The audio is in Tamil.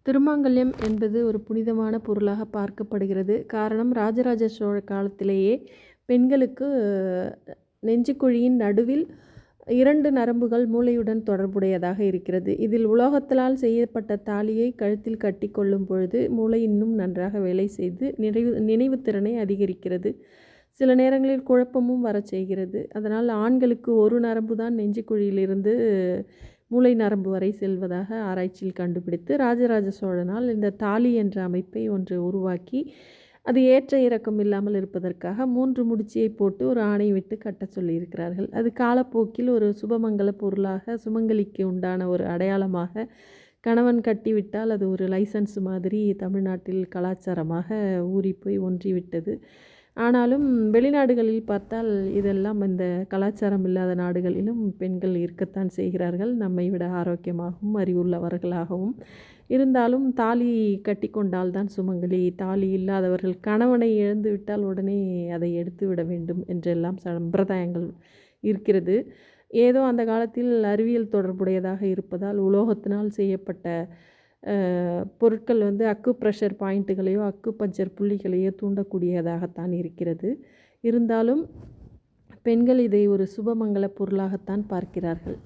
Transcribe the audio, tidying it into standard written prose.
திருமாங்கல்யம் என்பது ஒரு புனிதமான பொருளாக பார்க்கப்படுகிறது. காரணம் ராஜராஜ சோழ காலத்திலேயே பெண்களுக்கு நெஞ்சுக்குழியின் நடுவில் 2 நரம்புகள் மூளையுடன் தொடர்புடையதாக இருக்கிறது. இதில் உலோகத்தினால் செய்யப்பட்ட தாலியை கழுத்தில் கட்டிக்கொள்ளும் பொழுது மூளை இன்னும் நன்றாக வேலை செய்து நினைவுத்திறனை அதிகரிக்கிறது. சில நேரங்களில் குழப்பமும் வரச் செய்கிறது. அதனால் ஆண்களுக்கு ஒரு நரம்பு தான் நெஞ்சுக்குழியிலிருந்து மூளை நரம்பு வரை செல்வதாக ஆராய்ச்சியில் கண்டுபிடித்து ராஜராஜ சோழனால் இந்த தாலி என்ற அமைப்பை ஒன்று உருவாக்கி அது ஏற்ற இறக்கம் இல்லாமல் இருப்பதற்காக 3 முடிச்சியை போட்டு ஒரு ஆணை விட்டு கட்டச் சொல்லியிருக்கிறார்கள். அது காலப்போக்கில் ஒரு சுபமங்கல பொருளாக சுமங்கலிக்கு உண்டான ஒரு அடையாளமாக கணவன் கட்டிவிட்டால் அது ஒரு லைசன்ஸ் மாதிரி தமிழ்நாட்டில் கலாச்சாரமாக ஊறிப்போய் ஒன்றிவிட்டது. ஆனாலும் வெளிநாடுகளில் பார்த்தால் இதெல்லாம் இந்த கலாச்சாரம் இல்லாத நாடுகளிலும் பெண்கள் இருக்கத்தான் செய்கிறார்கள். நம்மை விட ஆரோக்கியமாகவும் அறிவுள்ளவர்களாகவும். இருந்தாலும் தாலி கட்டிக்கொண்டால் தான் சுமங்கலி, தாலி இல்லாதவர்கள் கணவனை இழந்து விட்டால் உடனே அதை எடுத்து விட வேண்டும் என்றெல்லாம் சம்பிரதாயங்கள் இருக்கிறது. ஏதோ அந்த காலத்தில் அறிவியல் தொடர்புடையதாக இருப்பதால் உலோகத்தினால் செய்யப்பட்ட பொருட்கள் அக்கு ப்ரெஷர் பாயிண்ட்டுகளையோ அக்கு பஞ்சர் புள்ளிகளையோ தூண்டக்கூடியதாகத்தான் இருக்கிறது. இருந்தாலும் பெண்கள் இதை ஒரு சுபமங்கல பொருளாகத்தான் பார்க்கிறார்கள்.